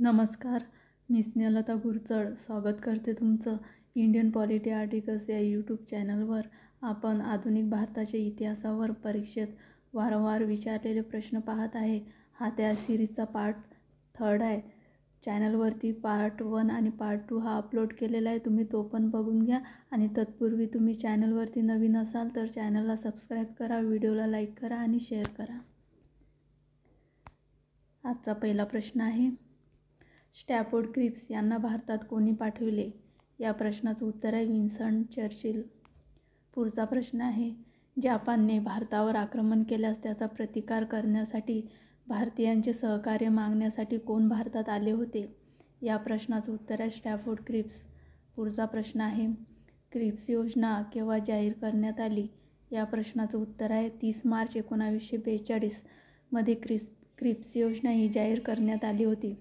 नमस्कार, मी स्नेहलता गुरचड स्वागत करते तुमचं इंडियन पॉलिटी आर्टिकल्स या यूट्यूब चॅनलवर. आपण आधुनिक भारताच्या इतिहासावर परीक्षेत वारंवार विचारलेले प्रश्न पाहत आहे. हा त्या सिरीजचा पार्ट 3 आहे. चॅनलवरती पार्ट 1 आणि पार्ट 2 हा अपलोड केलेला आहे. तुम्ही तो पण बघून घ्या. आणि तत्पूर्वी तुम्ही चॅनलवरती नवीन असाल तर चॅनलला सबस्क्राईब करा, व्हिडिओला लाईक करा आणि शेअर करा. आजचा पहिला प्रश्न आहे, स्टॅफोर्ड क्रिप्स यांना भारतात कोणी पाठविले? या प्रश्नाचं उत्तर आहे विन्स्टन चर्चिल. पुढचा प्रश्न आहे, जपानने भारतावर आक्रमण केल्यास त्याचा प्रतिकार करण्यासाठी भारतीयांचे सहकार्य मागण्यासाठी कोण भारतात आले होते? या प्रश्नाचं उत्तर आहे स्टॅफोर्ड क्रिप्स. पुढचा प्रश्न आहे, क्रिप्स योजना केव्हा जाहीर करण्यात आली? या प्रश्नाचं उत्तर आहे 30 मार्च 1942 मध्ये क्रिप्स योजना ही जाहीर करण्यात आली होती.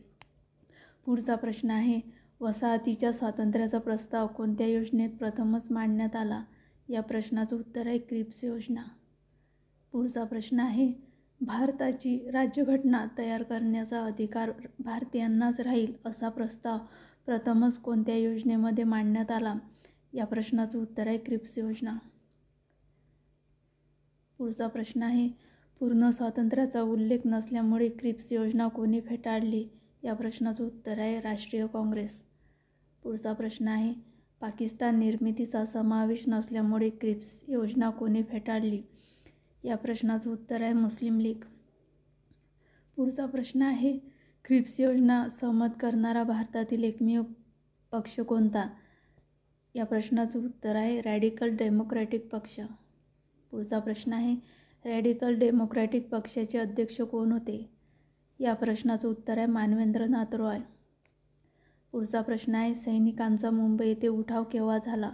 पुढचा प्रश्न आहे, वसाहतीच्या स्वातंत्र्याचा प्रस्ताव कोणत्या योजनेत प्रथमच मांडण्यात आला? या प्रश्नाचं उत्तर आहे क्रिप्स योजना. पुढचा प्रश्न आहे, भारताची राज्यघटना तयार करण्याचा अधिकार भारतीयांनाच राहील असा प्रस्ताव प्रथमच कोणत्या योजनेमध्ये मांडण्यात आला? या प्रश्नाचं उत्तर आहे क्रिप्स योजना. पुढचा प्रश्न आहे, पूर्ण स्वातंत्र्याचा उल्लेख नसल्यामुळे क्रिप्स योजना कोणी फेटाळली? या प्रश्नाचं उत्तर आहे राष्ट्रीय काँग्रेस. पुढचा प्रश्न आहे, पाकिस्तान निर्मितीचा समावेश नसल्यामुळे क्रिप्स योजना कोणी फेटाळली? या प्रश्नाचं उत्तर आहे मुस्लिम लीग. पुढचा प्रश्न आहे, क्रिप्स योजना सहमत करणारा भारतातील एकमेव पक्ष कोणता? या प्रश्नाचं उत्तर आहे रॅडिकल डेमोक्रॅटिक पक्ष. पुढचा प्रश्न आहे, रॅडिकल डेमोक्रॅटिक पक्षाचे अध्यक्ष कोण होते? या प्रश्नाचं उत्तर आहे मानवेंद्रनाथ रॉय. पुढचा प्रश्न आहे, सैनिकांचा मुंबई येथे उठाव केव्हा झाला?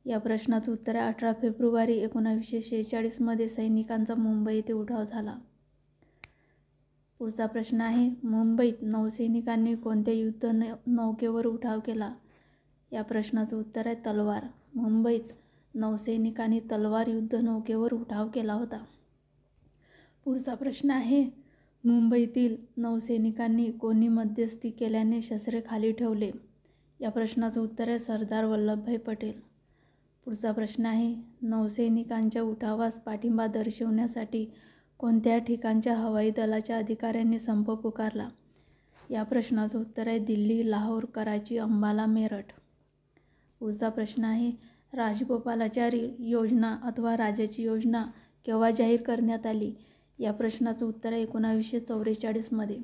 या प्रश्नाचं उत्तर आहे 18 फेब्रुवारी 1946 मध्ये सैनिकांचा मुंबई येथे उठाव झाला. पुढचा प्रश्न आहे, मुंबईत नौसैनिकांनी कोणत्या युद्ध नौकेवर उठाव केला? या प्रश्नाचं उत्तर आहे तलवार. मुंबईत नौसैनिकांनी तलवार युद्ध नौकेवर उठाव केला होता. पुढचा प्रश्न आहे, मुंबईतील नौसैनिकांनी कोणी मध्यस्थी केल्याने शस्त्रे खाली ठेवले? या प्रश्नाचं उत्तर आहे सरदार वल्लभभाई पटेल. पुढचा प्रश्न आहे, नौसैनिकांच्या उठावास पाठिंबा दर्शवण्यासाठी कोणत्या ठिकाणच्या हवाई दलाच्या अधिकाऱ्यांनी संप पुकारला? या प्रश्नाचं उत्तर आहे दिल्ली, लाहोर, कराची, अंबाला, मेरठ. पुढचा प्रश्न आहे, राजगोपालाचारी योजना अथवा राजाची योजना केव्हा जाहीर करण्यात आली? या प्रश्नाचं उत्तर आहे 1944 मध्ये.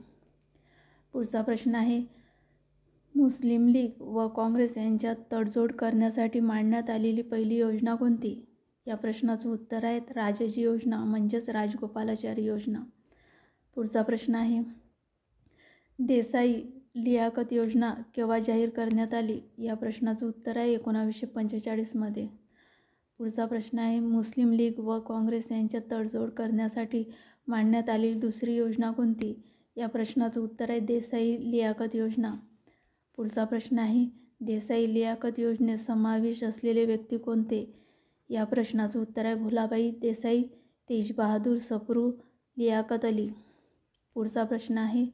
पुढचा प्रश्न आहे, मुस्लिम लीग व काँग्रेस यांच्यात तडजोड करण्यासाठी मांडण्यात आलेली पहिली योजना कोणती? या प्रश्नाचं उत्तर आहे राजाजी योजना म्हणजेच राजगोपालाचारी योजना. पुढचा प्रश्न आहे, देसाई लियाकत योजना केव्हा जाहीर करण्यात आली? या प्रश्नाचं उत्तर आहे 1945 मध्ये. पुढचा प्रश्न आहे, मुस्लिम लीग व काँग्रेस यांच्यात तडजोड करण्यासाठी मांडण्यात आलेली दुसरी योजना कोणती? या प्रश्नाचं उत्तर आहे देसाई लियाकत योजना. पुढचा प्रश्न आहे, देसाई लियाकत योजनेत समावेश असलेले व्यक्ती कोणते? या प्रश्नाचं उत्तर आहे भुलाबाई देसाई, तेजबहादूर सप्रू, लियाकत अली. पुढचा प्रश्न आहे,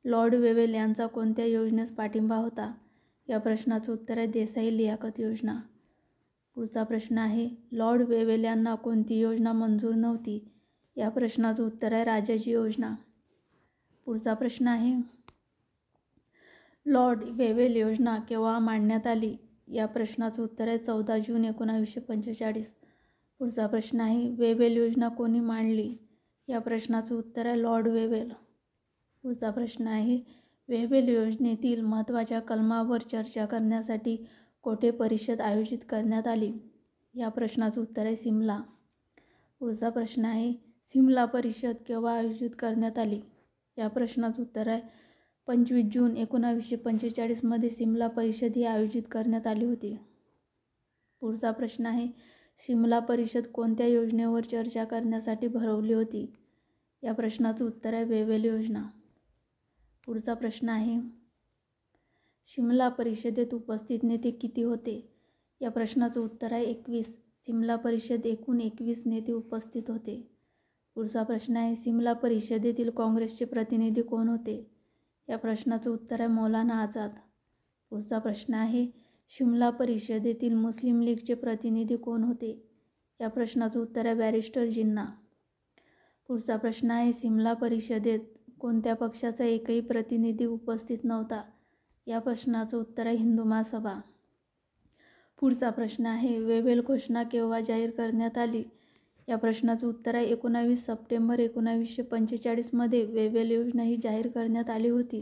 लॉर्ड वेवेल यांचा कोणत्या योजनेस पाठिंबा होता? या प्रश्नाचं उत्तर आहे देसाई लियाकत योजना. पुढचा प्रश्न आहे, लॉर्ड वेवेल यांना कोणती योजना मंजूर नव्हती? या प्रश्नाचं उत्तर आहे राजाजी योजना. पुढचा प्रश्न आहे, लॉर्ड वेवेल योजना केव्हा मांडण्यात आली? या प्रश्नाचं उत्तर आहे 14 जून 1945. पुढचा प्रश्न आहे, वेवेल योजना कोणी मांडली? या प्रश्नाचं उत्तर आहे लॉर्ड वेवेल. पुढचा प्रश्न आहे, वेवेल योजनेतील महत्त्वाच्या कलमावर चर्चा करण्यासाठी कोठे परिषद आयोजित करण्यात आली? या प्रश्नाचं उत्तर आहे सिमला. पुढचा प्रश्न आहे, सिमला परिषद केव्हा आयोजित करण्यात आली? या प्रश्नाचं उत्तर आहे 25 जून 1945 मध्ये सिमला परिषद ही आयोजित करण्यात आली होती. पुढचा प्रश्न आहे, सिमला परिषद कोणत्या योजनेवर चर्चा करण्यासाठी भरवली होती? या प्रश्नाचं उत्तर आहे वेवेल योजना. पुढचा प्रश्न आहे, सिमला परिषदेत उपस्थित नेते किती होते? या प्रश्नाचं उत्तर आहे 21. सिमला परिषद एकूण 21 नेते उपस्थित होते. पुढचा प्रश्न आहे, सिमला परिषदेतील काँग्रेसचे प्रतिनिधी कोण होते? या प्रश्नाचं उत्तर आहे मौलाना आझाद. पुढचा प्रश्न आहे शिमला परिषदेतील मुस्लिम लीगचे प्रतिनिधी कोण होते? या प्रश्नाचं उत्तर आहे बॅरिस्टर जिन्ना. पुढचा प्रश्न आहे सिमला परिषदेत कोणत्या पक्षाचा एकही प्रतिनिधी उपस्थित नव्हता? या प्रश्नाचं उत्तर आहे हिंदू महासभा. पुढचा प्रश्न आहे वेव्हेल घोषणा केव्हा जाहीर करण्यात आली? या प्रश्नाचं उत्तर आहे 19 सप्टेंबर 1945 मध्ये वेव्हेल योजना ही जाहीर करण्यात आली होती.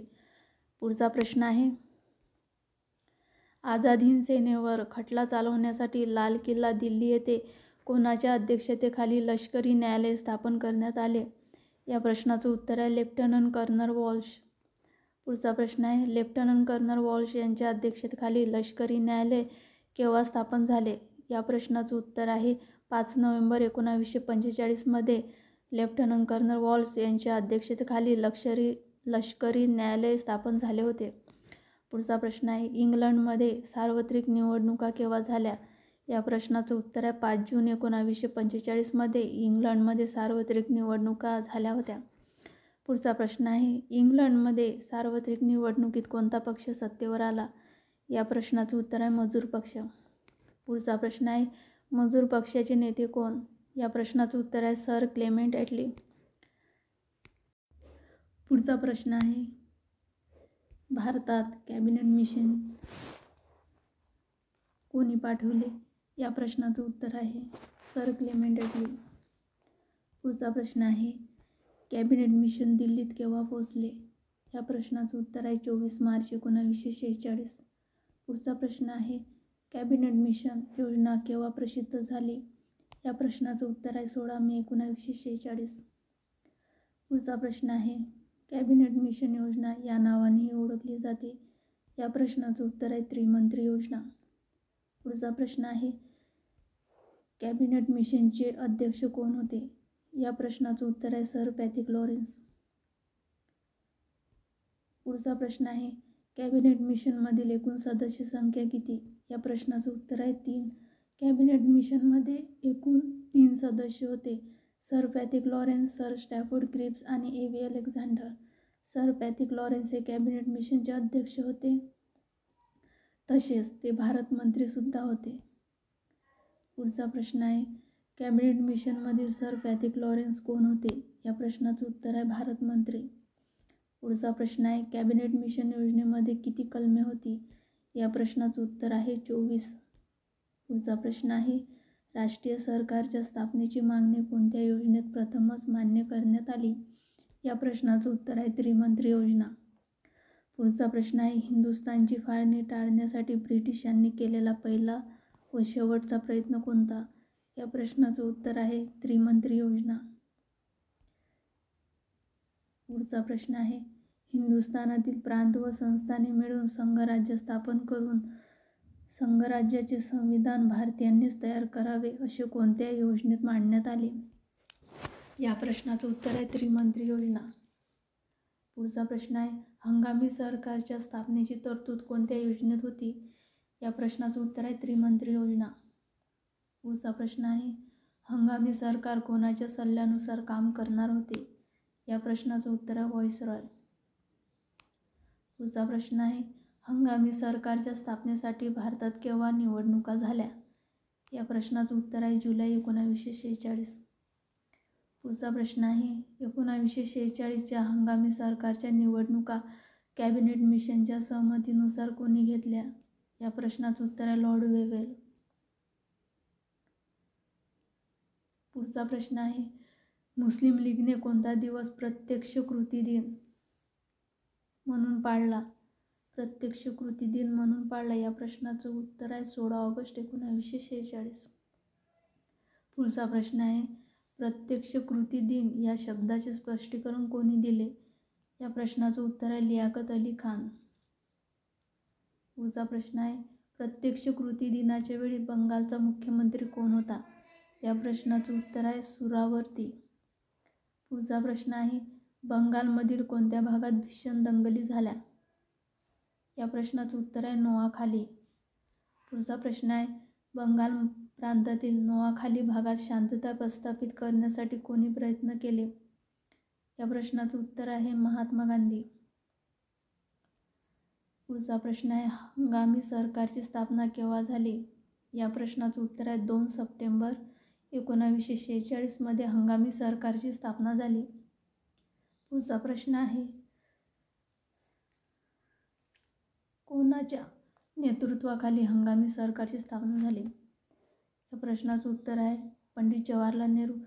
पुढचा प्रश्न आहे आझाद हिंद सेनेवर खटला चालवण्यासाठी लाल किल्ला दिल्ली येथे कोणाच्या अध्यक्षतेखाली लष्करी न्यायालय स्थापन करण्यात आले? या प्रश्नाचं उत्तर आहे लेफ्टनंट कर्नल वॉल्श. पुढचा प्रश्न आहे लेफ्टनंट कर्नल वॉल्श यांच्या अध्यक्षतेखाली लष्करी न्यायालय केव्हा स्थापन झाले? या प्रश्नाचं उत्तर आहे 5 नोव्हेंबर 1945 मध्ये लेफ्टनंट कर्नल वॉल्श यांच्या अध्यक्षतेखाली लष्करी न्यायालय स्थापन झाले होते. पुढचा प्रश्न आहे इंग्लंडमध्ये सार्वत्रिक निवडणुका केव्हा झाल्या? या प्रश्नाचं उत्तर आहे 5 जून 1945 मध्ये इंग्लंडमध्ये सार्वत्रिक निवडणुका झाल्या होत्या. पुढचा प्रश्न आहे इंग्लंडमध्ये सार्वत्रिक निवडणुकीत कोणता पक्ष सत्तेवर आला? या प्रश्नाचं उत्तर आहे मजूर पक्ष. पुढचा प्रश्न आहे मजूर पक्षाचे नेते कोण? या प्रश्नाचं उत्तर आहे सर क्लेमेंट ॲटली. पुढचा प्रश्न आहे भारतात कॅबिनेट मिशन कोणी पाठवले? या प्रश्नाचं उत्तर आहे सर क्लेमेंट ॲटली. पुढचा प्रश्न आहे कॅबिनेट मिशन दिल्लीत केव्हा पोहोचले? या प्रश्नाचं उत्तर आहे 24 मार्च 1946. पुढचा प्रश्न आहे कॅबिनेट मिशन योजना केव्हा प्रसिद्ध झाली? या प्रश्नाचं उत्तर आहे 16 मे 1946. पुढचा प्रश्न आहे कॅबिनेट मिशन योजना या नावानेही ओळखली जाते. या प्रश्नाचं उत्तर आहे त्रिमंत्री योजना. पुढचा प्रश्न आहे कॅबिनेट मिशनचे अध्यक्ष कोण होते? या प्रश्नाचं उत्तर आहे सर पॅथिक लॉरेन्स. पुढचा प्रश्न आहे कॅबिनेट मिशनमधील एकूण सदस्य संख्या किती? या प्रश्नाचं उत्तर आहे 3. कॅबिनेट मिशनमध्ये एकूण 3 सदस्य होते, sir Pethick Lawrence, sir Stafford Cripps आणि A. V. Alexander. Sir Pethick Lawrence हे कॅबिनेट मिशनचे अध्यक्ष होते, तसेच ते भारत मंत्रीसुद्धा होते. पुढचा प्रश्न आहे कॅबिनेट मिशनमधील सर पॅथिक लॉरेन्स कोण होते? या प्रश्नाचं उत्तर आहे भारत मंत्री. पुढचा प्रश्न आहे कॅबिनेट मिशन योजनेमध्ये किती कलमे होती? या प्रश्नाचं उत्तर आहे 24. पुढचा प्रश्न आहे राष्ट्रीय सरकारच्या स्थापनेची मागणी कोणत्या योजनेत प्रथमच मान्य करण्यात आली? या प्रश्नाचं उत्तर आहे त्रिमंत्री योजना. पुढचा प्रश्न आहे हिंदुस्थानची फाळणी टाळण्यासाठी ब्रिटिशांनी केलेला पहिला व शेवटचा प्रयत्न कोणता? या प्रश्नाचं उत्तर आहे त्रिमंत्री योजना. पुढचा प्रश्न आहे हिंदुस्थानातील प्रांत व संस्थाने मिळून संघराज्य स्थापन करून संघराज्याचे संविधान भारतीयांनीच तयार करावे असे कोणत्या योजनेत मांडण्यात आले? या प्रश्नाचं उत्तर आहे त्रिमंत्री योजना. पुढचा प्रश्न आहे हंगामी सरकारच्या स्थापनेची तरतूद कोणत्या योजनेत होती? या प्रश्नाचं उत्तर आहे त्रिमंत्री योजना. पुढचा प्रश्न आहे हंगामी सरकार कोणाच्या सल्ल्यानुसार काम करणार होते? या प्रश्नाचं उत्तर आहे व्हाईसरॉय. पुढचा प्रश्न आहे हंगामी सरकारच्या स्थापनेसाठी भारतात केव्हा निवडणुका झाल्या? या प्रश्नाचं उत्तर आहे जुलै 1946. पुढचा प्रश्न आहे 1946च्या हंगामी सरकारच्या निवडणुका कॅबिनेट मिशनच्या सहमतीनुसार कोणी घेतल्या? या प्रश्नाचं उत्तर आहे लॉर्ड वेव्हेल. पुढचा प्रश्न आहे मुस्लिम लीगने कोणता दिवस प्रत्यक्ष कृती दिन म्हणून पाळला? प्रत्यक्ष कृती दिन म्हणून पाळला. या प्रश्नाचं उत्तर आहे 16 ऑगस्ट 1946. पुढचा प्रश्न आहे प्रत्यक्ष कृती दिन या शब्दाचे स्पष्टीकरण कोणी दिले? या प्रश्नाचं उत्तर आहे लियाकत अली खान. पुढचा प्रश्न आहे प्रत्यक्ष कृती दिनाच्या वेळी बंगालचा मुख्यमंत्री कोण होता? या प्रश्नाचं उत्तर आहे सुरावर्ती. पुढचा प्रश्न आहे बंगालमधील कोणत्या भागात भीषण दंगली झाल्या? या प्रश्नाचं उत्तर आहे नोआखाली. पुढचा प्रश्न आहे बंगाल प्रांतातील नोआखाली भागात शांतता प्रस्थापित करण्यासाठी कोणी प्रयत्न केले? या प्रश्नाचं उत्तर आहे महात्मा गांधी. पुढचा प्रश्न आहे हंगामी सरकारची स्थापना केव्हा झाली? या प्रश्नाचं उत्तर आहे 2 सप्टेंबर 1946 मध्ये हंगामी सरकारची स्थापना झाली. पुढचा प्रश्न आहे कोणाच्या नेतृत्वाखाली हंगामी सरकारची स्थापना झाली? या प्रश्नाचं उत्तर आहे पंडित जवाहरलाल नेहरू.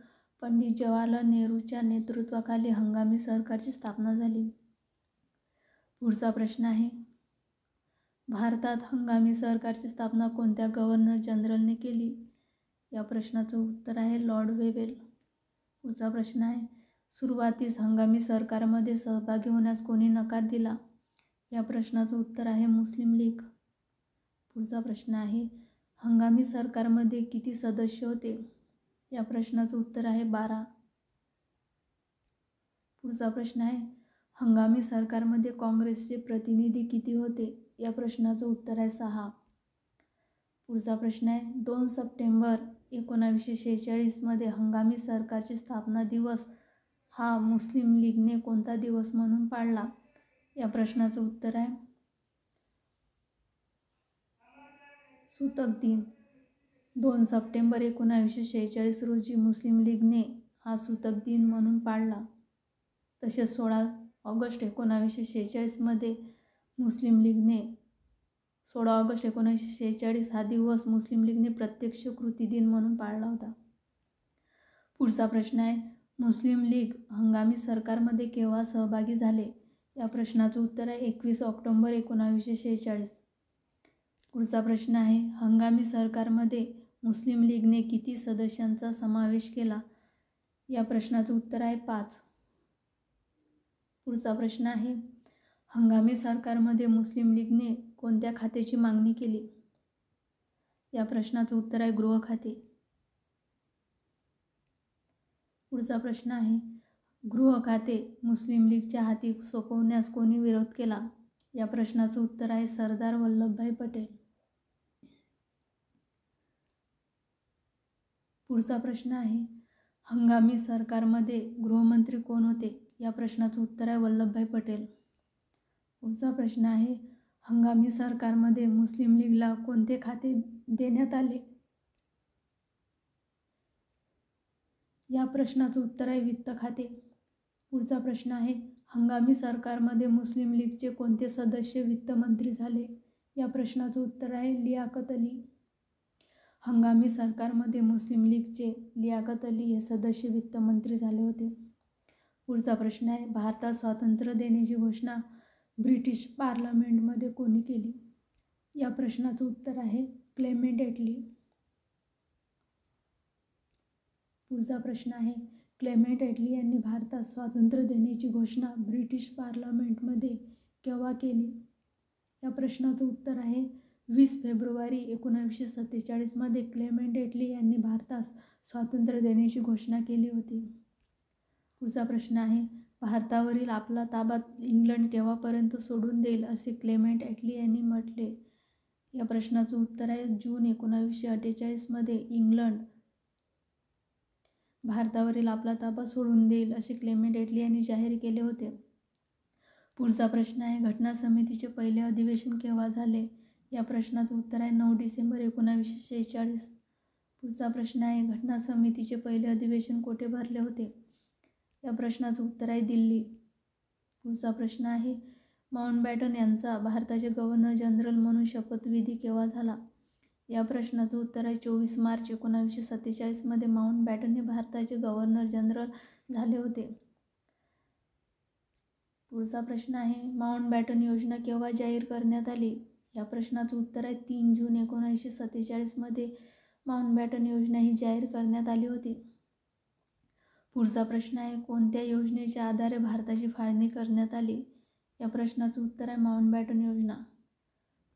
पंडित जवाहरलाल नेहरूच्या नेतृत्वाखाली हंगामी सरकारची स्थापना झाली. पुढचा प्रश्न आहे भारतात हंगामी सरकारची स्थापना कोणत्या गव्हर्नर जनरलने केली? या प्रश्नाचं उत्तर आहे लॉर्ड वेवेल. पुढचा प्रश्न आहे सुरुवातीस हंगामी सरकारमध्ये सहभागी होण्यास कोणी नकार दिला? या प्रश्नाचं उत्तर आहे मुस्लिम लीग. पुढचा प्रश्न आहे हंगामी सरकारमध्ये किती सदस्य होते? या प्रश्नाचं उत्तर आहे 12. पुढचा प्रश्न आहे हंगामी सरकारमध्ये काँग्रेसचे प्रतिनिधी किती होते? या प्रश्नाचं उत्तर आहे 6. पुढचा प्रश्न आहे 2 सप्टेंबर 1946 मध्ये हंगामी सरकारची स्थापना दिवस हा मुस्लिम लीगने कोणता दिवस म्हणून पाळला? या प्रश्नाचं उत्तर आहे सूतक दिन. 2 सप्टेंबर 1946 रोजी मुस्लिम लीगने हा सूतक दिन म्हणून पाळला. तसेच 16 ऑगस्ट 1946 मध्ये मुस्लिम लीगने 16 ऑगस्ट 1946 हा दिवस मुस्लिम लीगने प्रत्यक्ष कृती दिन म्हणून पाळला होता. पुढचा प्रश्न आहे मुस्लिम लीग हंगामी सरकारमध्ये केव्हा सहभागी झाले? या प्रश्नाचं उत्तर आहे 21 ऑक्टोबर 1946. पुढचा प्रश्न आहे हंगामी सरकारमध्ये मुस्लिम लीगने किती सदस्यांचा समावेश केला? या प्रश्नाचं उत्तर आहे 5. पुढचा प्रश्न आहे हंगामी सरकारमध्ये मुस्लिम लीगने कोणत्या खात्याची मागणी केली? या प्रश्नाचं उत्तर आहे गृह खाते. पुढचा प्रश्न आहे गृह खाते मुस्लिम लीगच्या हाती सोपवण्यास कोणी विरोध केला? या प्रश्नाचं उत्तर आहे सरदार वल्लभभाई पटेल. पुढचा प्रश्न आहे हंगामी सरकारमध्ये गृहमंत्री कोण होते? या प्रश्नाचं उत्तर आहे वल्लभभाई पटेल. पुढचा प्रश्न आहे हंगामी सरकारमध्ये मुस्लिम लीगला कोणते खाते देण्यात आले? या प्रश्नाचं उत्तर आहे वित्त खाते. पुढचा प्रश्न आहे हंगामी सरकारमध्ये मुस्लिम लीगचे कोणते सदस्य वित्तमंत्री झाले? या प्रश्नाचं उत्तर आहे लियाकत अली. हंगामी सरकारमध्ये मुस्लिम लीगचे लियाकत अली हे सदस्य वित्तमंत्री झाले होते. पुढचा प्रश्न आहे भारतात स्वातंत्र्य देण्याची घोषणा ब्रिटिश पार्लमेंटमध्ये कोणी केली? या प्रश्नाचं उत्तर आहे क्लेमेंट ॲटली. पुढचा प्रश्न आहे क्लेमेंट ॲटली यांनी भारतात स्वातंत्र्य देण्याची घोषणा ब्रिटिश पार्लमेंटमध्ये केव्हा केली? या प्रश्नाचं उत्तर आहे 20 फेब्रुवारी 1947 मध्ये क्लेमेंट ॲटली यांनी भारतास स्वातंत्र्य देण्याची घोषणा केली होती. पुढचा प्रश्न आहे भारतावरील आपला ताबा इंग्लंड केव्हापर्यंत सोडून देईल असे क्लेमेंट ॲटली यांनी म्हटले? या प्रश्नाचं उत्तर आहे जून 1948 मध्ये इंग्लंड भारतावरील आपला ताबा सोडून देईल असे क्लेमेंट ॲटली यांनी जाहीर केले होते. पुढचा प्रश्न आहे घटना समितीचे पहिले अधिवेशन केव्हा झाले? या प्रश्नाचं उत्तर आहे 9 डिसेंबर 1946. पुढचा प्रश्न आहे घटना समितीचे पहिले अधिवेशन कोठे भरले होते? या प्रश्नाचं उत्तर आहे दिल्ली. पुढचा प्रश्न आहे माउंटबॅटन यांचा भारताचे गव्हर्नर जनरल म्हणून शपथविधी केव्हा झाला? या प्रश्नाचं उत्तर आहे 24 मार्च 1947 मध्ये माउंटबॅटन हे भारताचे गव्हर्नर जनरल झाले होते. पुढचा प्रश्न आहे माउंटबॅटन योजना केव्हा जाहीर करण्यात आली? या प्रश्नाचं उत्तर आहे 3 जून 1947 मध्ये माउंटबॅटन योजना ही जाहीर करण्यात आली होती. पुढचा प्रश्न आहे कोणत्या योजनेच्या आधारे भारताची फाळणी करण्यात आली? या प्रश्नाचं उत्तर आहे माउंटबॅटन योजना.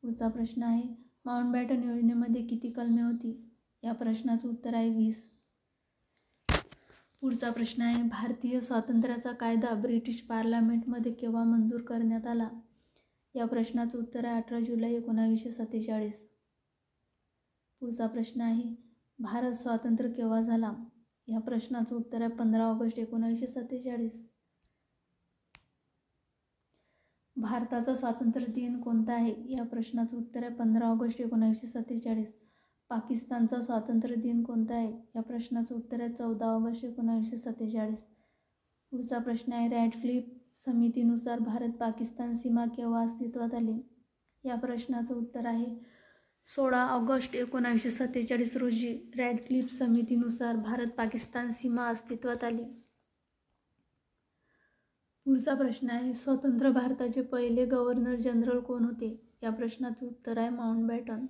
पुढचा प्रश्न आहे माउंटबॅटन योजनेमध्ये किती कलमे होती? या प्रश्नाचं उत्तर आहे 20. पुढचा प्रश्न आहे भारतीय स्वातंत्र्याचा कायदा ब्रिटिश पार्लमेंटमध्ये केव्हा मंजूर करण्यात आला? या प्रश्नाचं उत्तर आहे 18 जुलै 1947. पुढचा प्रश्न आहे भारत स्वतंत्र केव्हा झाला? या प्रश्नाचं उत्तर आहे 15 ऑगस्ट 1947. भारताचा स्वातंत्र्य दिन कोणता आहे? या प्रश्नाचं उत्तर आहे 15 ऑगस्ट 1947. पाकिस्तानचा स्वातंत्र्य दिन कोणता आहे? या प्रश्नाचं उत्तर आहे 14 ऑगस्ट 1947. पुढचा प्रश्न आहे रॅडक्लिफ समितीनुसार भारत पाकिस्तान सीमा केव्हा अस्तित्वात आली? या प्रश्नाचं उत्तर आहे 16 ऑगस्ट 1947 रोजी रॅडक्लिफ समितीनुसार भारत पाकिस्तान सीमा अस्तित्वात आली. पुढचा प्रश्न आहे स्वतंत्र भारताचे पहिले गव्हर्नर जनरल कोण होते? या प्रश्नाचं उत्तर आहे माउंटबॅटन.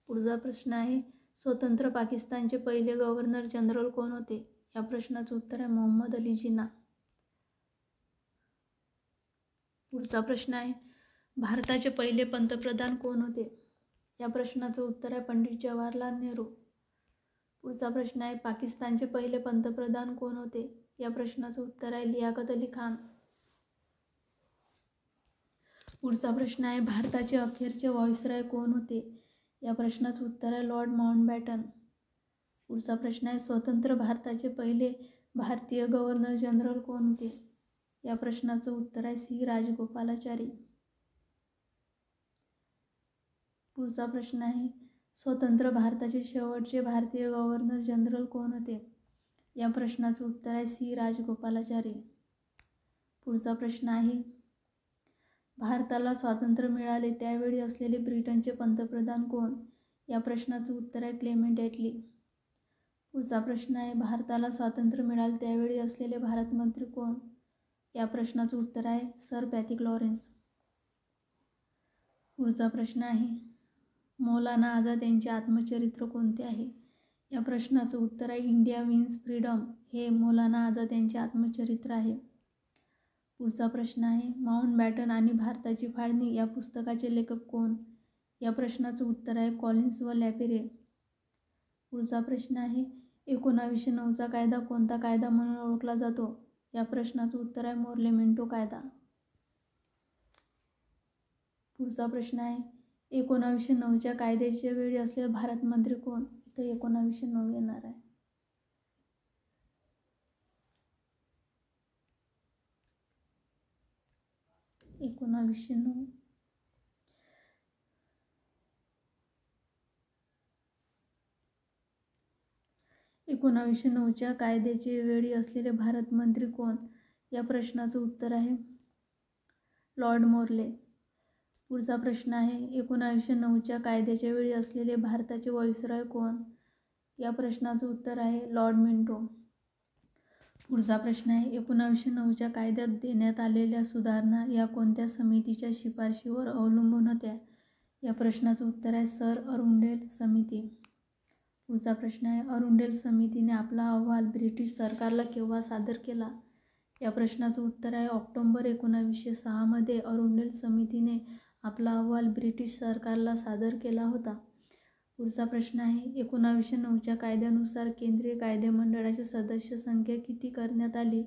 पुढचा प्रश्न आहे स्वतंत्र पाकिस्तानचे पहिले गव्हर्नर जनरल कोण होते? या प्रश्नाचं उत्तर आहे मोहम्मद अली जिना. पुढचा प्रश्न आहे भारताचे पहिले पंतप्रधान कोण होते? या प्रश्नाचं उत्तर आहे पंडित जवाहरलाल नेहरू. पुढचा प्रश्न आहे पाकिस्तानचे पहिले पंतप्रधान कोण होते? या प्रश्नाचं उत्तर आहे लियाकत अली खान. पुढचा प्रश्न आहे भारताचे अखेरचे व्हाईसरॉय कोण होते? या प्रश्नाचं उत्तर आहे लॉर्ड माउंटबॅटन. पुढचा प्रश्न आहे स्वतंत्र भारताचे पहिले भारतीय गव्हर्नर जनरल कोण होते? या प्रश्नाचं उत्तर आहे सी राजगोपालाचारी. पुढचा प्रश्न आहे स्वतंत्र भारताचे शेवटचे भारतीय गव्हर्नर जनरल कोण होते? या प्रश्नाचं उत्तर आहे सी राजगोपालाचारी. पुढचा प्रश्न आहे भारताला स्वातंत्र्य मिळाले त्यावेळी असलेले ब्रिटनचे पंतप्रधान कोण? या प्रश्नाचं उत्तर आहे क्लेमेंट ॲटली. पुढचा प्रश्न आहे भारताला स्वातंत्र्य मिळाले त्यावेळी असलेले भारतमंत्री कोण? या प्रश्नाचं उत्तर आहे सर पॅथिक लॉरेन्स. पुढचा प्रश्न आहे मौलाना आझाद यांचे आत्मचरित्र कोणते आहे? या प्रश्नाचं उत्तर आहे इंडिया विन्स फ्रीडम हे मौलाना आझाद यांचे आत्मचरित्र आहे. पुढचा प्रश्न आहे माउंटबॅटन आणि भारताची फाळणी या पुस्तकाचे लेखक कोण? या प्रश्नाचं उत्तर आहे कॉलिन्स व लॅपेरे. पुढचा प्रश्न आहे 1909चा कायदा कोणता कायदा म्हणून ओळखला जातो? या प्रश्नाचं उत्तर आहे मोर्लेमेंटो कायदा. पुढचा प्रश्न आहे 1909च्या कायद्याच्या वेळी असलेले भारतमंत्री कोण? इथं 1909 येणार आहे. एकोणावीसशे नऊच्या कायद्याचे वेळी असलेले भारतमंत्री कोण? या प्रश्नाचं उत्तर आहे लॉर्ड मोर्ले. पुढचा प्रश्न आहे 1909च्या कायद्याच्या वेळी असलेले भारताचे व्हाईसरॉय कोण? या प्रश्नाचं उत्तर आहे लॉर्ड मिंटो. पुढचा प्रश्न आहे 1909च्या कायद्यात देण्यात आलेल्या सुधारणा या कोणत्या समितीच्या शिफारशीवर अवलंबून होत्या? या प्रश्नाचं उत्तर आहे सर अरुंडेल समिती. पुढचा प्रश्न आहे अरुंडेल समितीने आपला अहवाल ब्रिटिश सरकारला केव्हा सादर केला? या प्रश्नाचं उत्तर आहे ऑक्टोबर 1906 मध्ये अरुंडेल समितीने आपला अहवाल ब्रिटिश सरकारला सादर केला होता. पुढचा प्रश्न आहे 1909च्या कायद्यानुसार केंद्रीय कायदेमंडळाची सदस्य संख्या किती करण्यात आली?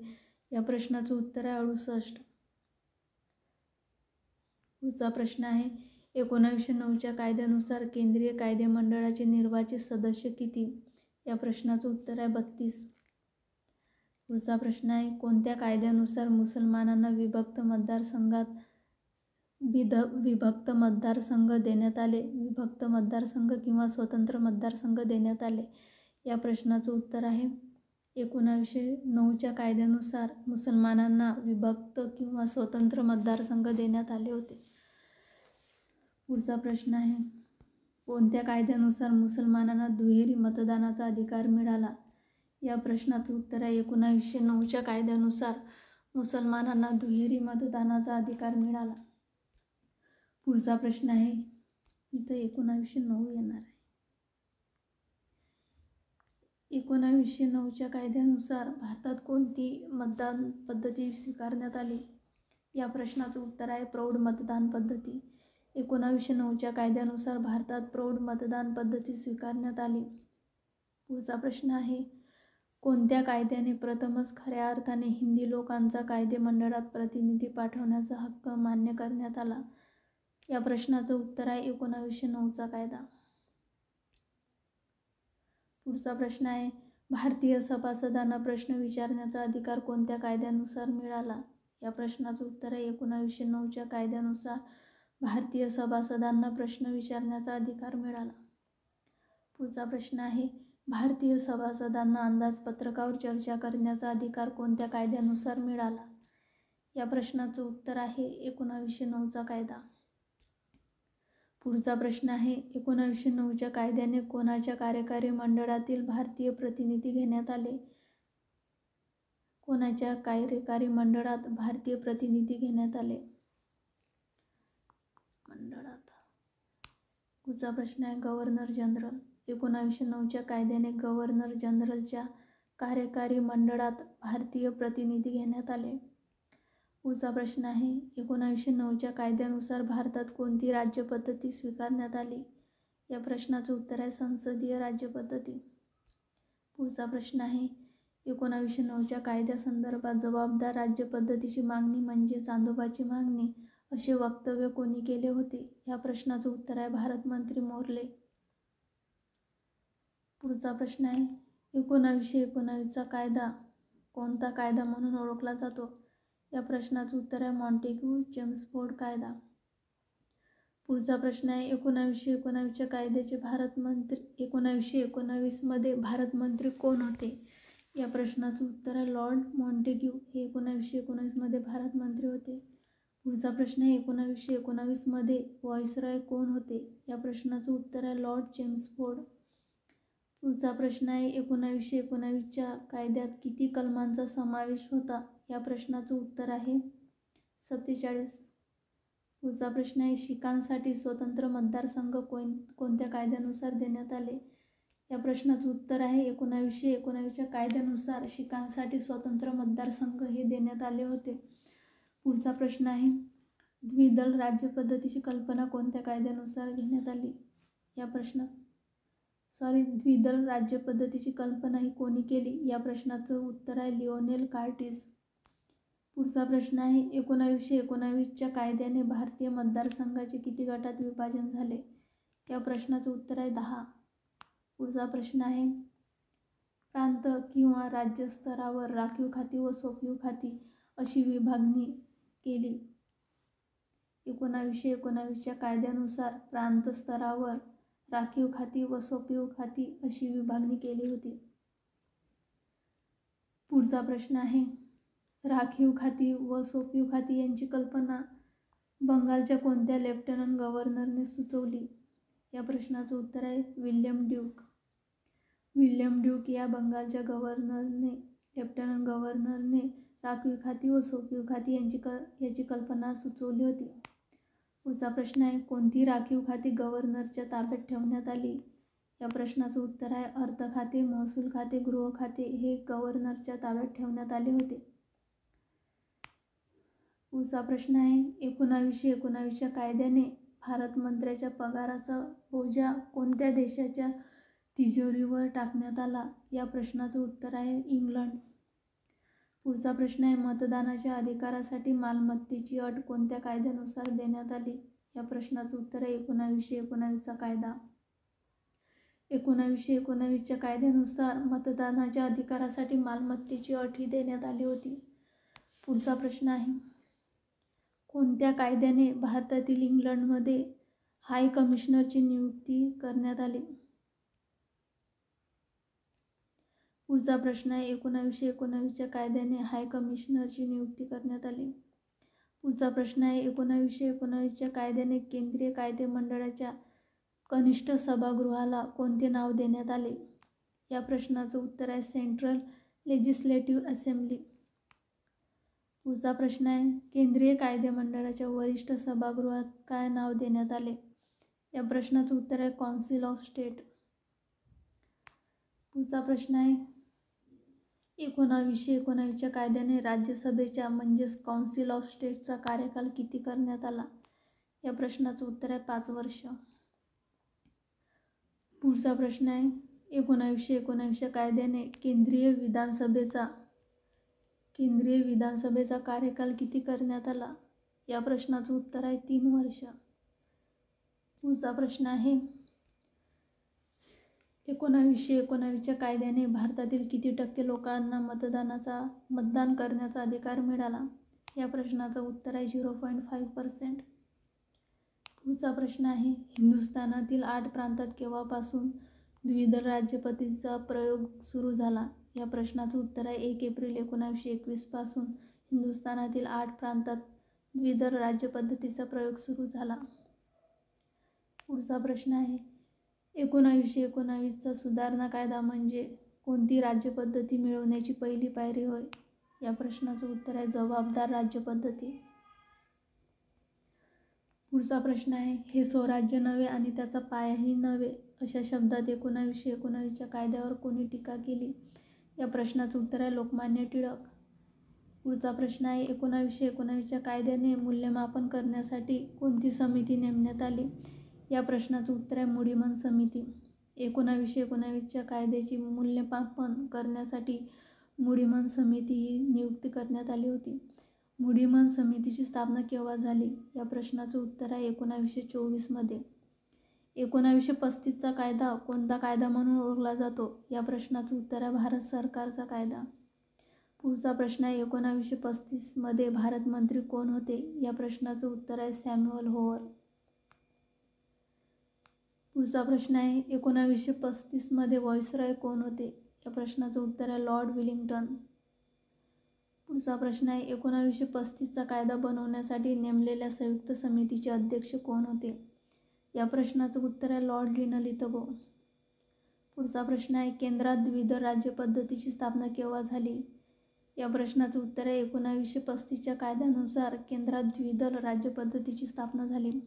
या प्रश्नाचं उत्तर आहे 68. पुढचा प्रश्न आहे 1909च्या कायद्यानुसार केंद्रीय कायदेमंडळाचे निर्वाचित सदस्य किती? या प्रश्नाचं उत्तर आहे 32. पुढचा प्रश्न आहे कोणत्या कायद्यानुसार मुसलमानांना विभक्त मतदारसंघ देण्यात आले? विभक्त मतदारसंघ किंवा स्वतंत्र मतदारसंघ देण्यात आले? या प्रश्नाचं उत्तर आहे 1909च्या कायद्यानुसार मुसलमानांना विभक्त किंवा स्वतंत्र मतदारसंघ देण्यात आले होते. पुढचा प्रश्न आहे कोणत्या कायद्यानुसार मुसलमानांना दुहेरी मतदानाचा अधिकार मिळाला? या प्रश्नाचं उत्तर आहे 1909च्या कायद्यानुसार मुसलमानांना दुहेरी मतदानाचा अधिकार मिळाला. पुढचा प्रश्न आहे इथं 1909 येणार आहे. 1909च्या कायद्यानुसार भारतात कोणती मतदान पद्धती स्वीकारण्यात आली? या प्रश्नाचं उत्तर आहे प्रौढ मतदान पद्धती. 1909च्या कायद्यानुसार भारतात प्रौढ मतदान पद्धती स्वीकारण्यात आली. पुढचा प्रश्न आहे कोणत्या कायद्याने प्रथमच खऱ्या अर्थाने हिंदी लोकांचा कायदेमंडळात प्रतिनिधी पाठवण्याचा हक्क मान्य करण्यात आला? या प्रश्नाचं उत्तर आहे 1909चा कायदा. पुढचा प्रश्न आहे भारतीय सभासदांना प्रश्न विचारण्याचा अधिकार कोणत्या कायद्यानुसार मिळाला? या प्रश्नाचं उत्तर आहे 1909च्या कायद्यानुसार भारतीय सभासदांना प्रश्न विचारण्याचा अधिकार मिळाला. पुढचा प्रश्न आहे भारतीय सभासदांना अंदाजपत्रकावर चर्चा करण्याचा अधिकार कोणत्या कायद्यानुसार मिळाला? या प्रश्नाचं उत्तर आहे 1909चा कायदा. पुढचा प्रश्न आहे 1909च्या कायद्याने कोणाच्या कार्यकारी मंडळातील भारतीय प्रतिनिधी घेण्यात आले? कोणाच्या कार्यकारी मंडळात भारतीय प्रतिनिधी घेण्यात आले? पुढचा प्रश्न आहे गव्हर्नर जनरल. 1909च्या कायद्याने गव्हर्नर जनरलच्या कार्यकारी मंडळात भारतीय प्रतिनिधी घेण्यात आले. पुढचा प्रश्न आहे 1909च्या कायद्यानुसार भारतात कोणती राज्यपद्धती स्वीकारण्यात आली? या प्रश्नाचं उत्तर आहे संसदीय राज्यपद्धती. पुढचा प्रश्न आहे 1909च्या कायद्यासंदर्भात जबाबदार राज्यपद्धतीची मागणी म्हणजे चांदोबाची मागणी असे वक्तव्य कोणी केले होते? या प्रश्नाचं उत्तर आहे भारतमंत्री मोर्ले. पुढचा प्रश्न आहे 1919चा कायदा कोणता कायदा म्हणून ओळखला जातो? या प्रश्नाचं उत्तर आहे मॉन्टेग्यू चेम्सफोर्ड कायदा. पुढचा प्रश्न आहे 1919च्या कायद्याचे 1919 मध्ये भारतमंत्री कोण होते? या प्रश्नाचं उत्तर आहे लॉर्ड मॉन्टेग्यू हे 1919 मध्ये भारतमंत्री होते. पुढचा प्रश्न आहे 1919 मध्ये व्हाईसरॉय कोण होते? या प्रश्नाचं उत्तर आहे लॉर्ड चेम्सफोर्ड. पुढचा प्रश्न आहे 1919च्या कायद्यात किती कलमांचा समावेश होता? या प्रश्नाचं उत्तर आहे 47. पुढचा प्रश्न आहे शिखांसाठी स्वतंत्र मतदारसंघ कोणत्या कायद्यानुसार देण्यात आले? या प्रश्नाचं उत्तर आहे 1919च्या कायद्यानुसार शिखांसाठी स्वतंत्र मतदारसंघ हे देण्यात आले होते. पुढचा प्रश्न आहे द्विदल राज्यपद्धतीची कल्पना कोणत्या कायद्यानुसार घेण्यात आली? द्विदल राज्यपद्धतीची कल्पना ही कोणी केली? या प्रश्नाचं उत्तर आहे लिओनेल कार्टिस. पुढचा प्रश्न आहे 1919च्या कायद्याने भारतीय मतदारसंघाचे किती गटात विभाजन झाले? या प्रश्नाचं उत्तर आहे 10. पुढचा प्रश्न आहे प्रांत किंवा राज्य स्तरावर राखीव खाती व सोपीव खाती अशी विभागणी केली? 1919च्या कायद्यानुसार प्रांत स्तरावर राखीव खाती व सोपीव खाती अशी विभागणी केली होती. पुढचा प्रश्न आहे राखीव खाती व सोपीव खाती यांची कल्पना बंगालच्या कोणत्या लेफ्टनंट गव्हर्नरने सुचवली? या प्रश्नाचं उत्तर आहे विल्यम ड्यूक. विल्यम ड्यूक या बंगालच्या लेफ्टनंट गव्हर्नरने राखीव खाती व सोपीव खाती याची कल्पना सुचवली होती. पुढचा प्रश्न आहे कोणती राखीव खाती गव्हर्नरच्या ताब्यात ठेवण्यात आली? या प्रश्नाचं उत्तर आहे अर्थ खाते, महसूल खाते, गृह खाते हे गव्हर्नरच्या ताब्यात ठेवण्यात आले होते. पुढचा प्रश्न आहे 1919च्या कायद्याने भारत मंत्र्याच्या पगाराचा बोजा कोणत्या देशाच्या तिजोरीवर टाकण्यात आला? या प्रश्नाचं उत्तर आहे इंग्लंड. पुढचा प्रश्न आहे मतदानाच्या अधिकारासाठी मालमत्तेची अट कोणत्या कायद्यानुसार देण्यात आली? या प्रश्नाचं उत्तर आहे 1919चा कायदा. 1919च्या कायद्यानुसार मतदानाच्या अधिकारासाठी मालमत्तेची अट ही देण्यात आली होती. पुढचा प्रश्न आहे कोणत्या कायद्याने भारतातील इंग्लंडमध्ये हाय कमिशनरची नियुक्ती करण्यात आली? पुढचा प्रश्न आहे 1919च्या कायद्याने हाय कमिशनरची नियुक्ती करण्यात आली. पुढचा प्रश्न आहे 1919च्या कायद्याने केंद्रीय कायदे मंडळाच्या कनिष्ठ सभागृहाला कोणते नाव देण्यात आले? या प्रश्नाचं उत्तर आहे सेंट्रल लेजिस्लेटिव्ह असेंब्ली. पुढचा प्रश्न आहे केंद्रीय कायदे मंडळाच्या वरिष्ठ सभागृहात काय नाव देण्यात आले? या प्रश्नाचं उत्तर आहे काउन्सिल ऑफ स्टेट. पुढचा प्रश्न आहे 1919च्या कायद्याने राज्यसभेच्या म्हणजेच काउन्सिल ऑफ स्टेटचा कार्यकाल किती करण्यात आला? या प्रश्नाचं उत्तर आहे 5 वर्ष. पुढचा प्रश्न आहे 1919च्या कायद्याने केंद्रीय विधानसभेचा कार्यकाल किती करण्यात आला? या प्रश्नाचं उत्तर आहे 3 वर्ष. पुढचा प्रश्न आहे 1919च्या कायद्याने भारतातील किती टक्के लोकांना मतदान करण्याचा अधिकार मिळाला? या प्रश्नाचं उत्तर आहे 0.5%. पुढचा प्रश्न आहे, हिंदुस्थानातील 8 प्रांतात केव्हापासून द्विदल राज्यपद्धतीचा प्रयोग सुरू झाला? या प्रश्नाचं उत्तर आहे 1 एप्रिल 1921 पासून हिंदुस्थानातील 8 प्रांतात द्विदल राज्यपद्धतीचा प्रयोग सुरू झाला. पुढचा प्रश्न आहे, 1919चा सुधारणा कायदा म्हणजे कोणती राज्यपद्धती मिळवण्याची पहिली पायरी होय? या प्रश्नाचं उत्तर आहे जबाबदार राज्यपद्धती. पुढचा प्रश्न आहे, हे स्वराज्य नव्हे आणि त्याचा पायाही नव्हे अशा शब्दात 1919च्या कायद्यावर कोणी टीका केली? या प्रश्नाचं उत्तर आहे लोकमान्य टिळक. पुढचा प्रश्न आहे, 1919च्या कायद्याने मूल्यमापन करण्यासाठी कोणती समिती नेमण्यात आली? या प्रश्नाचं उत्तर आहे मुडीमन समिती. 1919च्या कायद्याची मूल्यमापन करण्यासाठी मुडीमन समिती ही नियुक्ती करण्यात आली होती. मुडीमन समितीची स्थापना केव्हा झाली? या प्रश्नाचं उत्तर आहे 1924 मध्ये. 1935चा कायदा कोणता कायदा म्हणून ओळखला जातो? या प्रश्नाचं उत्तर आहे भारत सरकारचा कायदा. पुढचा प्रश्न आहे, 1935 मध्ये भारत मंत्री कोण होते? या प्रश्नाचं उत्तर आहे सॅम्युअल होवर. पुढचा प्रश्न आहे, 1935 मध्ये व्हाईसरॉय कोण होते? या प्रश्नाचं उत्तर आहे लॉर्ड विलिंग्टन. पुढचा प्रश्न आहे, 1935चा कायदा बनवण्यासाठी नेमलेल्या संयुक्त समितीचे अध्यक्ष कोण होते? या प्रश्नाचं उत्तर आहे लॉर्ड लिनलिथगो. पुढचा प्रश्न आहे, केंद्रात द्विदल राज्यपद्धतीची स्थापना केव्हा झाली? या प्रश्नाचं उत्तर आहे 1935च्या कायद्यानुसार केंद्रात द्विदल राज्यपद्धतीची स्थापना झाली.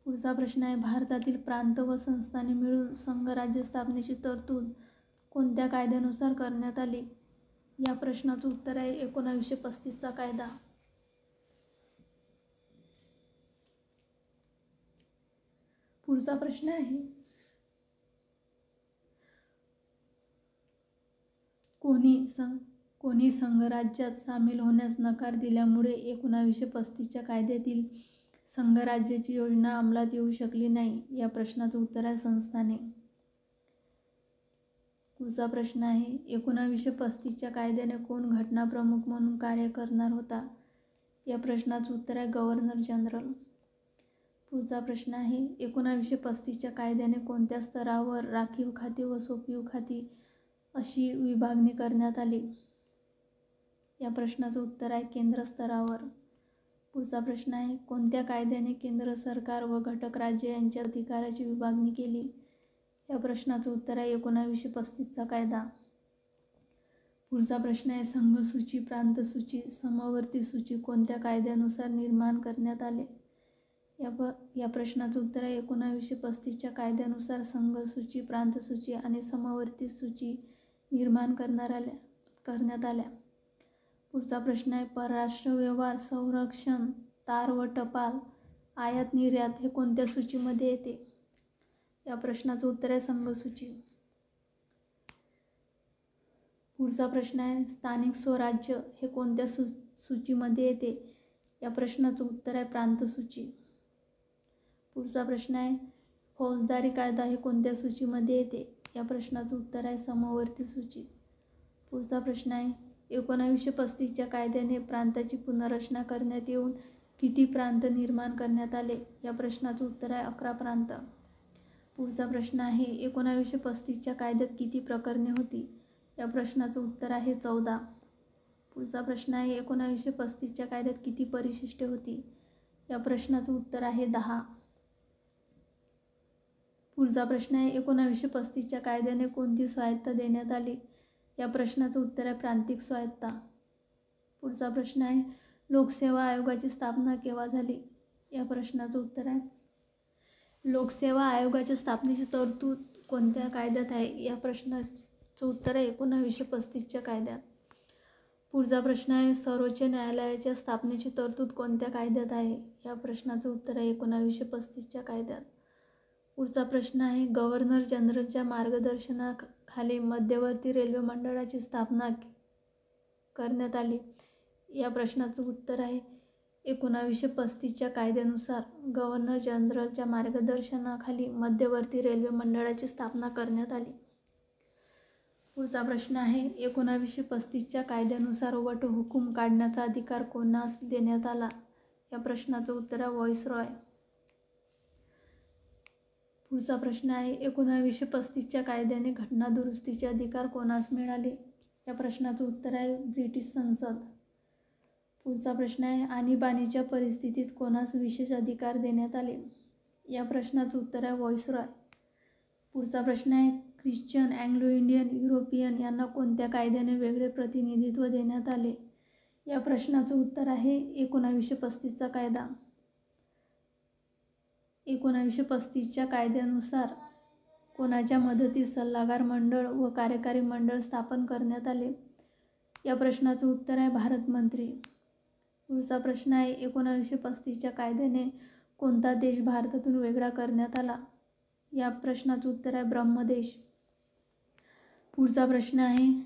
पुढचा प्रश्न आहे, भारतातील प्रांत व संस्थाने मिळून संघराज्य स्थापनेची तरतूद कोणत्या कायद्यानुसार करण्यात आली? या प्रश्नाचं उत्तर आहे 1935चा कायदा. पुढचा प्रश्न आहे, कोणी संघराज्यात सामील होण्यास नकार दिल्यामुळे 1935च्या कायद्यातील संघराज्याची योजना अंमलात येऊ शकली नाही? या प्रश्नाचं उत्तर आहे संस्थाने. पुढचा प्रश्न आहे, 1935च्या कायद्याने कोण घटनाप्रमुख म्हणून कार्य करणार होता? या प्रश्नाचं उत्तर आहे गव्हर्नर जनरल. पुढचा प्रश्न आहे, 1935च्या कायद्याने कोणत्या स्तरावर राखीव खाती व सोपीव खाती अशी विभागणी करण्यात आली? या प्रश्नाचं उत्तर आहे केंद्र स्तरावर. पुढचा प्रश्न आहे, कोणत्या कायद्याने केंद्र सरकार व घटक राज्य यांच्या अधिकाराची विभागणी केली? या प्रश्नाचं उत्तर आहे 1935चा कायदा. पुढचा प्रश्न आहे, संघसूची, प्रांतसूची, समवर्ती सूची कोणत्या कायद्यानुसार निर्माण करण्यात आले? या प्रश्नाचं उत्तर आहे 1935च्या कायद्यानुसार संघसूची, प्रांतसूची आणि समवर्ती सूची निर्माण करण्यात आल्या. पुढचा प्रश्न आहे, परराष्ट्र व्यवहार, संरक्षण, तार व टपाल, आयात निर्यात हे कोणत्या सूचीमध्ये येते? या प्रश्नाचं उत्तर आहे संघसूची. पुढचा प्रश्न आहे, स्थानिक स्वराज्य हे कोणत्या सूचीमध्ये येते? या प्रश्नाचं उत्तर आहे प्रांतसूची. पुढचा प्रश्न आहे, फौजदारी कायदा हे कोणत्या सूचीमध्ये येते? या प्रश्नाचं उत्तर आहे समवर्ती सूची. पुढचा प्रश्न आहे, 1935च्या कायद्याने प्रांताची पुनर्रचना करण्यात येऊन किती प्रांत निर्माण करण्यात आले? या प्रश्नाचं उत्तर आहे 11 प्रांत. पुढचा प्रश्न आहे, 1935च्या कायद्यात किती प्रकरणे होती? या प्रश्नाचं उत्तर आहे 14. पुढचा प्रश्न आहे, 1935च्या कायद्यात किती परिशिष्टे होती? या प्रश्नाचं उत्तर आहे 10. पुढचा प्रश्न आहे, 1935च्या कायद्याने कोणती स्वायत्तता देण्यात आली? या प्रश्नाचं उत्तर आहे प्रांतिक स्वायत्तता. पुढचा प्रश्न आहे, लोकसेवा आयोगाची स्थापना केव्हा झाली? या प्रश्नाचं उत्तर आहे लोकसेवा आयोगाच्या स्थापनेची तरतूद कोणत्या कायद्यात आहे? या प्रश्नाचं उत्तर आहे 1935च्या कायद्यात. पुढचा प्रश्न आहे, सर्वोच्च न्यायालयाच्या स्थापनेची तरतूद कोणत्या कायद्यात आहे? या प्रश्नाचं उत्तर आहे 1935च्या कायद्यात. पुढचा प्रश्न आहे, गव्हर्नर जनरलच्या मार्गदर्शनाखाली मध्यवर्ती रेल्वे मंडळाची स्थापना करण्यात आली. या प्रश्नाचं उत्तर आहे 1935च्या कायद्यानुसार गव्हर्नर जनरलच्या मार्गदर्शनाखाली मध्यवर्ती रेल्वे मंडळाची स्थापना करण्यात आली. पुढचा प्रश्न आहे 1935च्या कायद्यानुसार वटहुकूम काढण्याचा अधिकार कोणास देण्यात आला? या प्रश्नाचं उत्तर आहे व्हाईसरॉय. पुढचा प्रश्न आहे 1935च्या कायद्याने घटना दुरुस्तीचे अधिकार कोणास मिळाले? या प्रश्नाचं उत्तर आहे ब्रिटिश संसद. पुढचा प्रश्न आहे आणीबाणीच्या परिस्थितीत कोणास विशेष अधिकार देण्यात आले? या प्रश्नाचं उत्तर आहे व्हाईसरॉय. पुढचा प्रश्न आहे ख्रिश्चन, अँग्लो इंडियन, युरोपियन यांना कोणत्या कायद्याने वेगळे प्रतिनिधित्व देण्यात आले? या प्रश्नाचं उत्तर आहे 1935चा कायदा. 1935च्या कायद्यानुसार कोणाच्या मदतीस सल्लागार मंडळ व कार्यकारी मंडळ स्थापन करण्यात आले? या प्रश्नाचं उत्तर आहे भारत मंत्री. पुढचा प्रश्न आहे 1935च्या कायद्याने कोणता देश भारतातून वेगळा करण्यात आला? या प्रश्नाचं उत्तर आहे ब्रह्मदेश. पुढचा प्रश्न आहे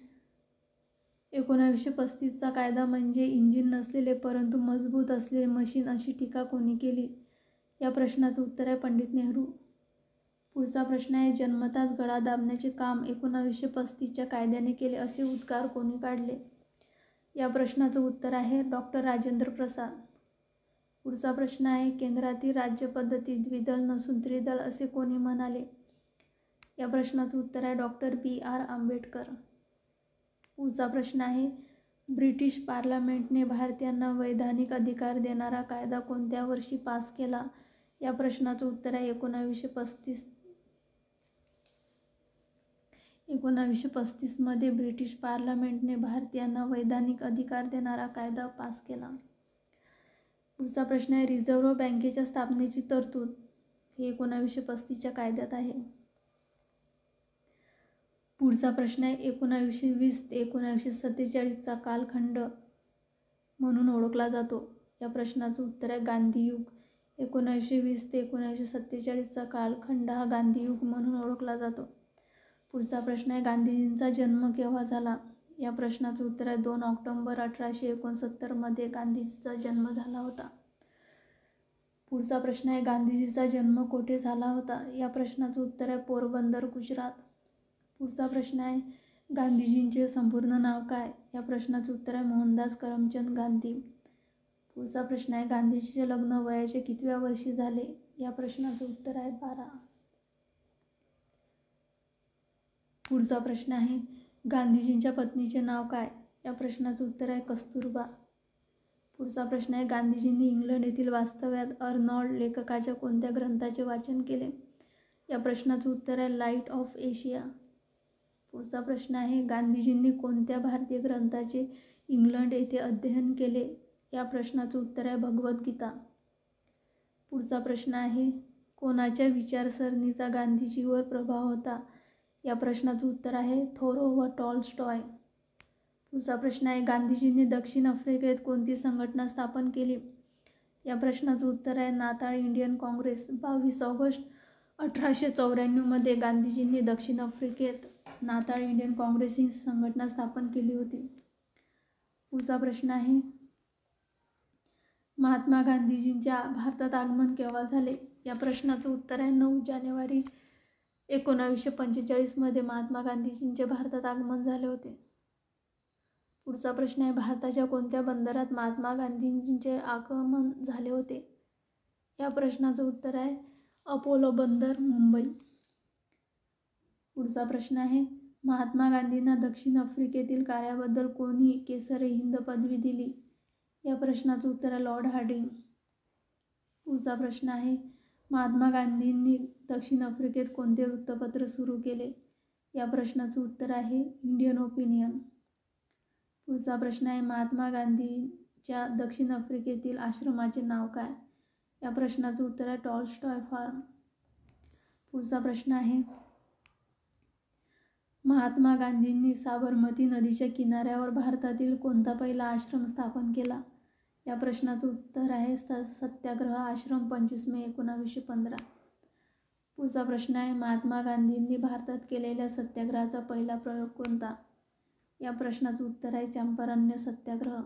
1935चा कायदा म्हणजे इंजिन नसलेले परंतु मजबूत असलेले मशीन अशी टीका कोणी केली? या प्रश्नाचं उत्तर आहे पंडित नेहरू. पुढचा प्रश्न आहे जन्मताच गळा दाबण्याचे काम 1935च्या कायद्याने केले असे उद्गार कोणी काढले? या प्रश्नाचं उत्तर आहे डॉक्टर राजेंद्र प्रसाद. पुढचा प्रश्न आहे केंद्रातील राज्यपद्धती द्विदल नसून त्रिदल असे कोणी म्हणाले? या प्रश्नाचं उत्तर आहे डॉक्टर B.R. आंबेडकर. पुढचा प्रश्न आहे ब्रिटिश पार्लमेंटने भारतीयांना वैधानिक अधिकार देणारा कायदा कोणत्या वर्षी पास केला? या प्रश्नाचं उत्तर आहे 1935. 1935 मध्ये ब्रिटिश पार्लमेंटने भारतीयांना वैधानिक अधिकार देणारा कायदा पास केला. पुढचा प्रश्न आहे रिझर्व्ह बँकेच्या स्थापनेची तरतूद ही 1935च्या कायद्यात आहे. पुढचा प्रश्न आहे 1920 ते 1947चा कालखंड म्हणून ओळखला जातो. या प्रश्नाचं उत्तर आहे गांधीयुग. 1920 ते 1947चा कालखंड हा गांधीयुग म्हणून ओळखला जातो. पुढचा प्रश्न आहे गांधीजींचा जन्म केव्हा झाला? या प्रश्नाचं उत्तर आहे 2 ऑक्टोबर 1869 मध्ये गांधीजीचा जन्म झाला होता. पुढचा प्रश्न आहे गांधीजीचा जन्म कोठे झाला होता? या प्रश्नाचं उत्तर आहे पोरबंदर, गुजरात. पुढचा प्रश्न आहे गांधीजींचे संपूर्ण नाव काय? या प्रश्नाचं उत्तर आहे मोहनदास करमचंद गांधी. पुढचा प्रश्न आहे गांधीजीचे लग्न वयाचे कितव्या वर्षी झाले? या प्रश्नाचं उत्तर आहे 12. पुढचा प्रश्न आहे गांधीजींच्या पत्नीचे नाव काय? या प्रश्नाचं उत्तर आहे कस्तुरबा. पुढचा प्रश्न आहे गांधीजींनी इंग्लंड येथील वास्तव्यात अर्नॉल्ड लेखकाच्या कोणत्या ग्रंथाचे वाचन केले? या प्रश्नाचं उत्तर आहे लाईट ऑफ एशिया. पुढचा प्रश्न आहे गांधीजींनी कोणत्या भारतीय ग्रंथाचे इंग्लंड येथे अध्ययन केले? या प्रश्नाचं उत्तर आहे भगवद्गीता. पुढचा प्रश्न आहे कोणाच्या विचारसरणीचा गांधीजीवर प्रभाव होता? या प्रश्नाचं उत्तर आहे थोरो व टॉलस्टॉय. पुढचा प्रश्न आहे गांधीजींनी दक्षिण आफ्रिकेत कोणती संघटना स्थापन केली? या प्रश्नाचं उत्तर आहे नाताळ इंडियन काँग्रेस. 22 ऑगस्ट 1894 मध्ये गांधीजींनी दक्षिण आफ्रिकेत नाताळ इंडियन काँग्रेस ही संघटना स्थापन केली होती. पुढचा प्रश्न आहे महात्मा गांधीजींच्या भारतात आगमन केव्हा झाले? या प्रश्नाचं उत्तर आहे 9 जानेवारी 1945 मध्ये महात्मा गांधीजींचे भारतात आगमन झाले होते. पुढचा प्रश्न आहे भारताच्या कोणत्या बंदरात महात्मा गांधीजींचे आगमन झाले होते? या प्रश्नाचं उत्तर आहे अपोलो बंदर, मुंबई. पुढचा प्रश्न आहे महात्मा गांधींना दक्षिण आफ्रिकेतील कार्याबद्दल कोणी केसर-ए-हिंद पदवी दिली? या प्रश्नाचं उत्तर आहे लॉर्ड हार्डिंग. पुढचा प्रश्न आहे महात्मा गांधींनी दक्षिण आफ्रिकेत कोणते वृत्तपत्र सुरू केले? या प्रश्नाचं उत्तर आहे इंडियन ओपिनियन. पुढचा प्रश्न आहे महात्मा गांधींच्या दक्षिण आफ्रिकेतील आश्रमाचे नाव काय? या प्रश्नाचं उत्तर आहे टॉलस्टॉय फार्म. पुढचा प्रश्न आहे महात्मा गांधींनी साबरमती नदीच्या किनाऱ्यावर भारतातील कोणता पहिला आश्रम स्थापन केला? या प्रश्नाचं उत्तर आहे सत्याग्रह आश्रम, 25 मे 1915. पुढचा प्रश्न आहे महात्मा गांधींनी भारतात केलेल्या सत्याग्रहाचा पहिला प्रयोग कोणता? या प्रश्नाचं उत्तर आहे चंपारण्य सत्याग्रह.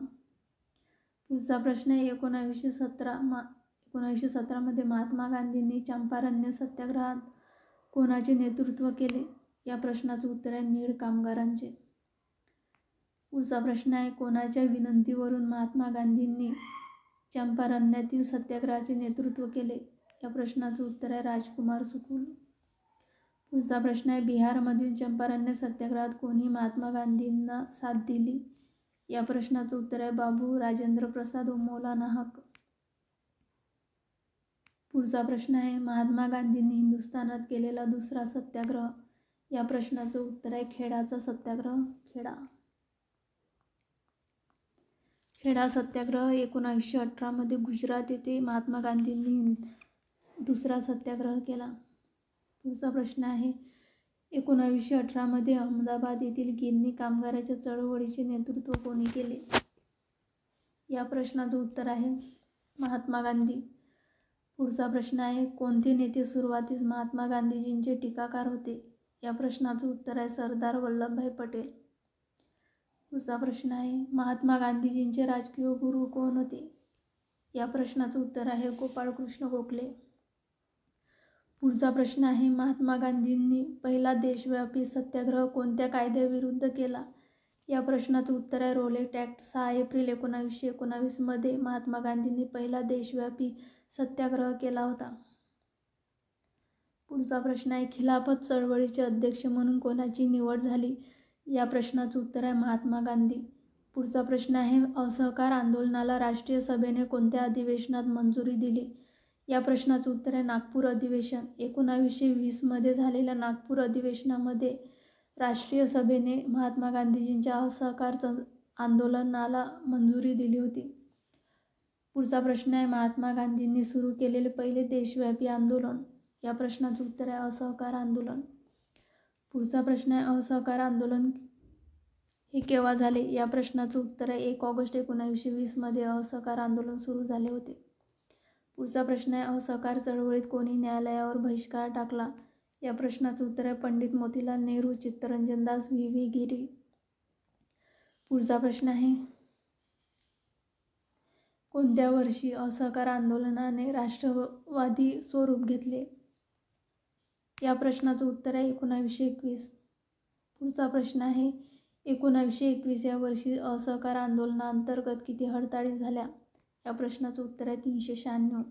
पुढचा प्रश्न आहे 1917 मध्ये महात्मा गांधींनी चंपारण्य सत्याग्रहात कोणाचे नेतृत्व केले? या प्रश्नाचं उत्तर आहे नीड कामगारांचे. पुढचा प्रश्न आहे कोणाच्या विनंतीवरून महात्मा गांधींनी चंपारण्यातील सत्याग्रहाचे नेतृत्व केले? या प्रश्नाचं उत्तर आहे राजकुमार सुकुल. पुढचा प्रश्न आहे बिहारमधील चंपारण्य सत्याग्रहात कोणी महात्मा गांधींना साथ दिली? या प्रश्नाचं उत्तर आहे बाबू राजेंद्र प्रसाद व मौलाना हक. पुढचा प्रश्न आहे महात्मा गांधींनी हिंदुस्थानात केलेला दुसरा सत्याग्रह? या प्रश्नाचं उत्तर आहे खेडाचा सत्याग्रह. खेडा सत्याग्रह 1918 मध्ये गुजरात येथे महात्मा गांधींनी दुसरा सत्याग्रह केला. पुढचा प्रश्न आहे 1918 मध्ये अहमदाबाद येथील गिरणी कामगाराच्या चळवळीचे नेतृत्व कोणी केले? या प्रश्नाचं उत्तर आहे महात्मा गांधी. पुढचा प्रश्न आहे कोणते नेते सुरुवातीस महात्मा गांधीजींचे टीकाकार होते? या प्रश्नाचं उत्तर आहे सरदार वल्लभभाई पटेल. पुढचा प्रश्न आहे महात्मा गांधीजींचे राजकीय गुरु कोण होते? या प्रश्नाचं उत्तर आहे गोपाळकृष्ण गोखले. पुढचा प्रश्न आहे महात्मा गांधींनी पहिला देशव्यापी सत्याग्रह कोणत्या कायद्याविरुद्ध केला? या प्रश्नाचं उत्तर आहे रोलेट ॲक्ट. 6 एप्रिल 1919 मध्ये महात्मा गांधींनी पहिला देशव्यापी सत्याग्रह केला होता. पुढचा प्रश्न आहे खिलाफत चळवळीचे अध्यक्ष म्हणून कोणाची निवड झाली? या प्रश्नाचं उत्तर आहे महात्मा गांधी. पुढचा प्रश्न आहे असहकार आंदोलनाला राष्ट्रीय सभेने कोणत्या अधिवेशनात मंजुरी दिली? या प्रश्नाचं उत्तर आहे नागपूर अधिवेशन. 1920 मध्ये झालेल्या नागपूर अधिवेशनामध्ये राष्ट्रीय सभेने महात्मा गांधीजींच्या असहकार आंदोलनाला मंजुरी दिली होती. पुढचा प्रश्न आहे महात्मा गांधींनी सुरू केलेले पहिले देशव्यापी आंदोलन? या प्रश्नाचं उत्तर आहे असहकार आंदोलन. पुढचा प्रश्न आहे असहकार आंदोलन हे केव्हा झाले? या प्रश्नाचं उत्तर आहे 1 ऑगस्ट 1920 मध्ये असहकार आंदोलन सुरू झाले होते. पुढचा प्रश्न आहे असहकार चळवळीत कोणी न्यायालयावर बहिष्कार टाकला? या प्रश्नाचं उत्तर आहे पंडित मोतीलाल नेहरू, चित्तरंजन दास, व्ही गिरी. पुढचा प्रश्न आहे कोणत्या वर्षी असहकार आंदोलनाने राष्ट्रवादी स्वरूप घेतले? या प्रश्नाचं उत्तर आहे 1921. पुढचा प्रश्न आहे 1921 या वर्षी असहकार आंदोलनाअंतर्गत किती हडताळी झाल्या? या प्रश्नाचं उत्तर आहे 396.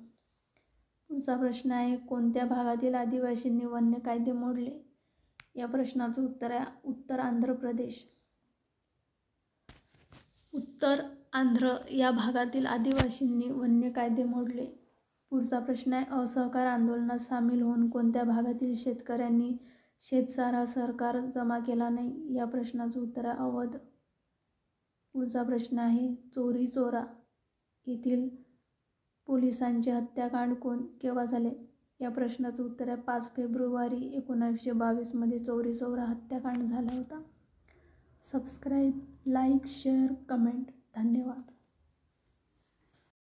पुढचा प्रश्न आहे कोणत्या भागातील आदिवासींनी वन्य कायदे मोडले? या प्रश्नाचं उत्तर आहे उत्तर आंध्र प्रदेश. उत्तर आंध्र या भागातील आदिवासींनी वन्य कायदे मोडले. पुढचा प्रश्न आहे असहकार आंदोलनात सामील होऊन कोणत्या भागातील शेतकऱ्यांनी शेतसारा सरकार जमा केला नाही? या प्रश्नाचं उत्तर आहे अवध. पुढचा प्रश्न आहे चोरी चोरा येथील पोलिसांचे हत्याकांड केव्हा झाले? या प्रश्नाचं उत्तर आहे 5 फेब्रुवारी 1922 मध्ये चोरी चोरा हत्याकांड झाला होता. Subscribe, like, share, comment. धन्यवाद.